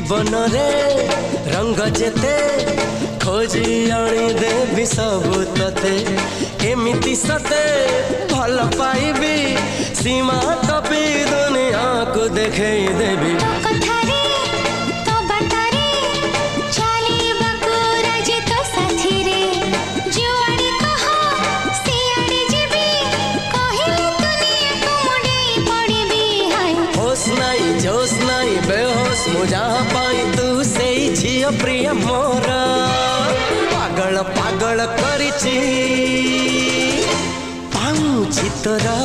जीवन रे रंग जेते खोजी आनी देवी सबू तते एमिति सते भल पाइबी सीमा टपी दुनिया को देखे देवी जोश नहीं बेहोश मुझा पाई तू से झियो प्रिय मोर पागल पागल करिछि पाऊछि तोरा।